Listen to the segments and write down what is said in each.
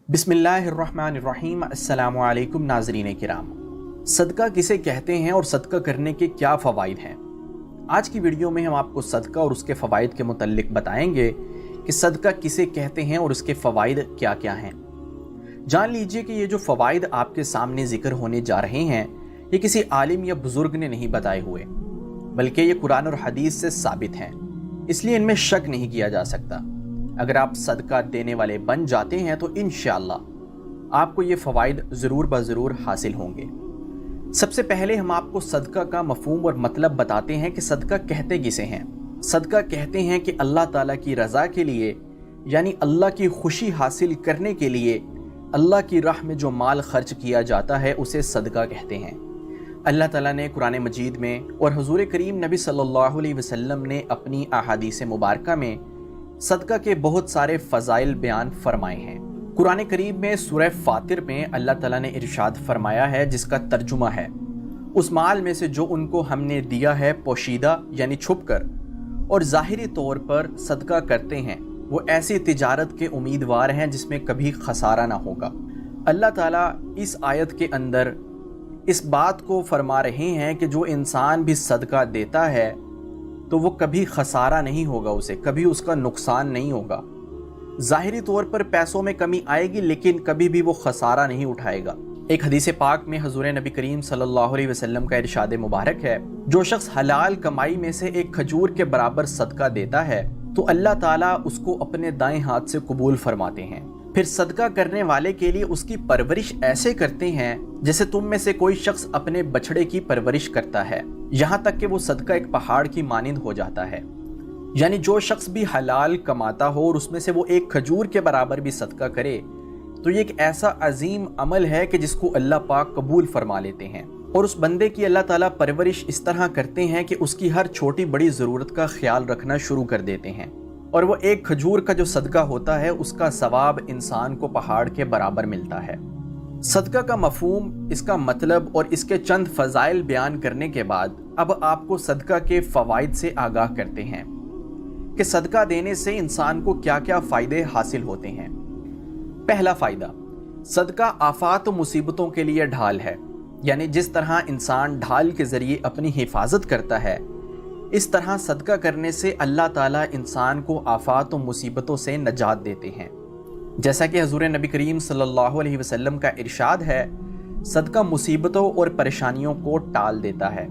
बिस्मिल्लाहिर्रहमानिर्रहीम। अस्सलामु अलैकुम नाज़रीन किराम। सदका किसे कहते हैं और सदका करने के क्या फ़वाइद हैं। आज की वीडियो में हम आपको सदका और उसके फ़वाइद के मुतल्लिक बताएंगे कि सदका किसे कहते हैं और उसके फ़वाइद क्या क्या हैं। जान लीजिए कि ये जो फ़वाइद आपके सामने ज़िक्र होने जा रहे हैं ये किसी आलिम या बुज़ुर्ग ने नहीं बताए हुए, बल्कि ये कुरान और हदीस से साबित हैं, इसलिए इनमें शक नहीं किया जा सकता। अगर आप सदका देने वाले बन जाते हैं तो इंशाअल्लाह आपको ये फ़वाइद ज़रूर ब-ज़रूर हासिल होंगे। सबसे पहले हम आपको सदका का मफ़हूम और मतलब बताते हैं कि सदका कहते किसे हैं। सदका कहते हैं कि अल्लाह ताला की रज़ा के लिए, यानी अल्लाह की खुशी हासिल करने के लिए अल्लाह की राह में जो माल खर्च किया जाता है उसे सदका कहते हैं। अल्लाह ताला ने कुरान मजीद में और हुज़ूर करीम नबी सल्लल्लाहु अलैहि वसल्लम ने अपनी अहादीस मुबारका में सदका के बहुत सारे फ़ज़ाइल बयान फरमाए हैं। कुरान करीम में सूरह फातिर में अल्लाह ताला ने इरशाद फरमाया है, जिसका तर्जुमा है, उस माल में से जो उनको हमने दिया है पोशीदा यानी छुप कर और ज़ाहिरी तौर पर सदका करते हैं, वो ऐसी तिजारत के उम्मीदवार हैं जिसमें कभी खसारा ना होगा। अल्लाह ताला इस आयत के अंदर इस बात को फरमा रहे हैं कि जो इंसान भी सदका देता है तो वो कभी खसारा नहीं होगा, उसे कभी उसका नुकसान नहीं होगा। ज़ाहिरी तौर पर पैसों में कमी आएगी लेकिन कभी भी वो खसारा नहीं उठाएगा। एक हदीस पाक में हुज़ूर नबी करीम सल्लल्लाहु अलैहि वसल्लम का इरशाद मुबारक है, जो शख्स हलाल कमाई में से एक खजूर के बराबर सदका देता है तो अल्लाह ताला उसको अपने दाएं हाथ से कबूल फरमाते हैं। फिर सदका करने वाले के लिए उसकी परवरिश ऐसे करते हैं जैसे तुम में से कोई शख्स अपने बछड़े की परवरिश करता है, यहाँ तक कि वो सदका एक पहाड़ की मानिंद हो जाता है। यानी जो शख्स भी हलाल कमाता हो और उसमें से वो एक खजूर के बराबर भी सदका करे तो ये एक ऐसा अजीम अमल है कि जिसको अल्लाह पाक कबूल फरमा लेते हैं। और उस बंदे की अल्लाह ताला परवरिश इस तरह करते हैं कि उसकी हर छोटी बड़ी ज़रूरत का ख्याल रखना शुरू कर देते हैं, और वो एक खजूर का जो सदका होता है उसका सवाब इंसान को पहाड़ के बराबर मिलता है। सदका का मफहूम, इसका मतलब और इसके चंद फ़ज़ाइल बयान करने के बाद अब आपको सदका के फ़वाइद से आगाह करते हैं कि सदका देने से इंसान को क्या क्या फ़ायदे हासिल होते हैं। पहला फ़ायदा, सदका आफ़ात और मुसीबतों के लिए ढाल है। यानी जिस तरह इंसान ढाल के ज़रिए अपनी हिफाजत करता है, इस तरह सदका करने से अल्लाह ताला इंसान को आफ़ात और मुसीबतों से नजात देते हैं। जैसा कि हुज़ूर नबी करीम सल्लल्लाहु अलैहि वसल्लम का इरशाद है, सदका मुसीबतों और परेशानियों को टाल देता है।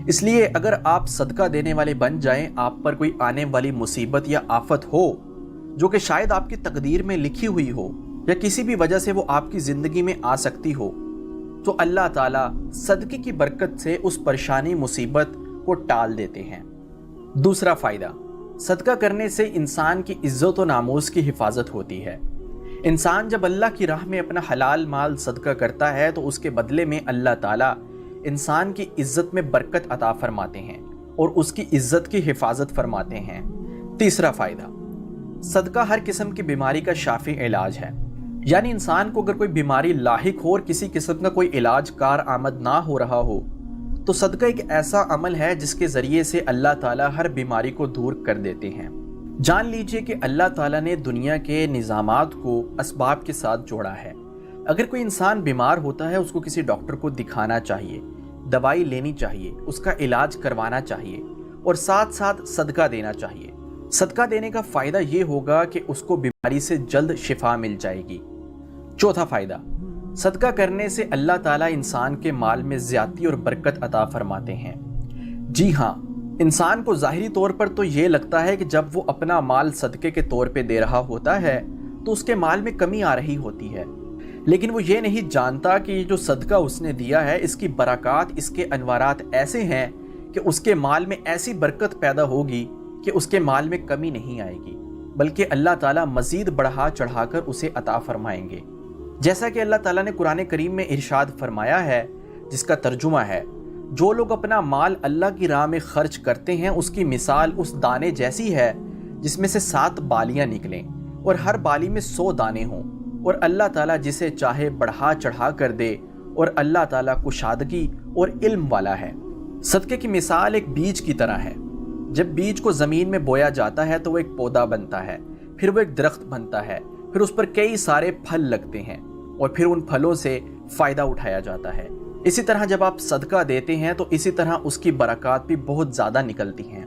इसलिए अगर आप सदका देने वाले बन जाएं, आप पर कोई आने वाली मुसीबत या आफत हो जो कि शायद आपकी तकदीर में लिखी हुई हो या किसी भी वजह से वो आपकी ज़िंदगी में आ सकती हो, तो अल्लाह ताला सदके की बरकत से उस परेशानी मुसीबत को टाल देते हैं। दूसरा फ़ायदा, सदका करने से इंसान की इज़्ज़त और नामूस की हिफाजत होती है। इंसान जब अल्लाह की राह में अपना हलाल माल सदका करता है तो उसके बदले में अल्लाह ताला इंसान की इज़्ज़त में बरकत अता फरमाते हैं और उसकी इज़्ज़त की हिफाजत फरमाते हैं। तीसरा फ़ायदा, सदका हर किस्म की बीमारी का शाफ़ी इलाज है। यानी इंसान को अगर कोई बीमारी लाहिक हो और किसी किस्म का कोई इलाज कार आमद ना हो रहा हो तो सदका एक ऐसा अमल है जिसके ज़रिए से अल्लाह ताला हर बीमारी को दूर कर देते हैं। जान लीजिए कि अल्लाह ताला ने दुनिया के निज़ामात को असबाब के साथ जोड़ा है। अगर कोई इंसान बीमार होता है उसको किसी डॉक्टर को दिखाना चाहिए, दवाई लेनी चाहिए, उसका इलाज करवाना चाहिए और साथ साथ सदका देना चाहिए। सदका देने का फ़ायदा ये होगा कि उसको बीमारी से जल्द शिफा मिल जाएगी। चौथा फ़ायदा, सदका करने से अल्लाह ताला इंसान के माल में ज़्यादती और बरकत अता फरमाते हैं। जी हाँ, इंसान को ज़ाहिरी तौर पर तो ये लगता है कि जब वो अपना माल सदके के तौर पे दे रहा होता है तो उसके माल में कमी आ रही होती है, लेकिन वो ये नहीं जानता कि ये जो सदका उसने दिया है इसकी बरक़ात, इसके अनवारात ऐसे हैं कि उसके माल में ऐसी बरकत पैदा होगी कि उसके माल में कमी नहीं आएगी, बल्कि अल्लाह ताला मज़ीद बढ़ा चढ़ाकर उसे अता फरमाएंगे। जैसा कि अल्लाह ताला ने कुरान करीम में इरशाद फरमाया है, जिसका तर्जुमा है, जो लोग अपना माल अल्लाह की राह में खर्च करते हैं उसकी मिसाल उस दाने जैसी है जिसमें से 7 बालियां निकलें और हर बाली में 100 दाने हों, और अल्लाह ताला जिसे चाहे बढ़ा चढ़ा कर दे, और अल्लाह ताला कुशादगी और इल्म वाला है। सदके की मिसाल एक बीज की तरह है। जब बीज को ज़मीन में बोया जाता है तो वो एक पौधा बनता है, फिर वो एक दरख्त बनता है, फिर उस पर कई सारे फल लगते हैं और फिर उन फलों से फ़ायदा उठाया जाता है। इसी तरह जब आप सदका देते हैं तो इसी तरह उसकी बरक़ात भी बहुत ज़्यादा निकलती हैं।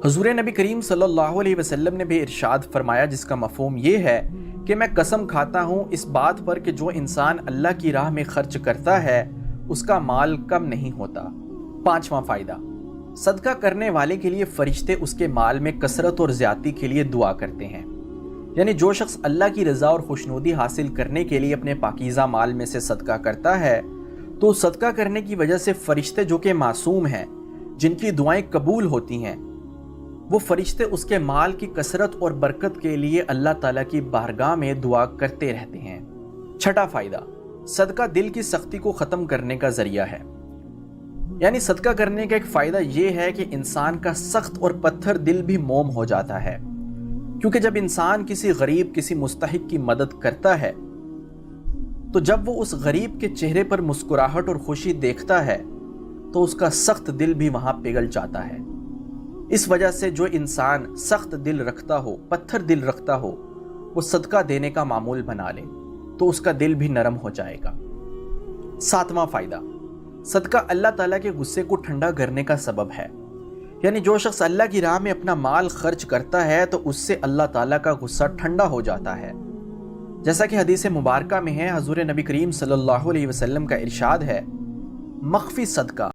हुज़ूर नबी करीम सल्लल्लाहु अलैहि वसल्लम ने भी इरशाद फरमाया, जिसका मफ़हूम ये है कि मैं कसम खाता हूँ इस बात पर कि जो इंसान अल्लाह की राह में खर्च करता है उसका माल कम नहीं होता। 5वां फ़ायदा, सदका करने वाले के लिए फरिश्ते उसके माल में कसरत और ज़्यादती के लिए दुआ करते हैं। यानी जो शख्स अल्लाह की रज़ा और खुशनुदी हासिल करने के लिए अपने पाकीज़ा माल में से सदका करता है तो सदका करने की वजह से फरिश्ते जो कि मासूम हैं, जिनकी दुआएं कबूल होती हैं, वो फरिश्ते उसके माल की कसरत और बरकत के लिए अल्लाह ताला की बारगाह में दुआ करते रहते हैं। 6वां फ़ायदा, सदका दिल की सख्ती को ख़त्म करने का ज़रिया है। यानी सदका करने का एक फ़ायदा ये है कि इंसान का सख्त और पत्थर दिल भी मोम हो जाता है, क्योंकि जब इंसान किसी गरीब, किसी मुस्तहिक की मदद करता है तो जब वो उस गरीब के चेहरे पर मुस्कुराहट और खुशी देखता है तो उसका सख्त दिल भी वहाँ पिघल जाता है। इस वजह से जो इंसान सख्त दिल रखता हो, पत्थर दिल रखता हो, वो सदका देने का मामूल बना ले तो उसका दिल भी नरम हो जाएगा। 7वां फ़ायदा, सदका अल्लाह ताला के गुस्से को ठंडा करने का सबब है। यानी जो शख्स अल्लाह की राह में अपना माल खर्च करता है तो उससे अल्लाह ताला का गुस्सा ठंडा हो जाता है। जैसा कि हदीस मुबारका में है, हुज़ूर नबी करीम सल्लल्लाहु अलैहि वसल्लम का इरशाद है, मख्फी सदका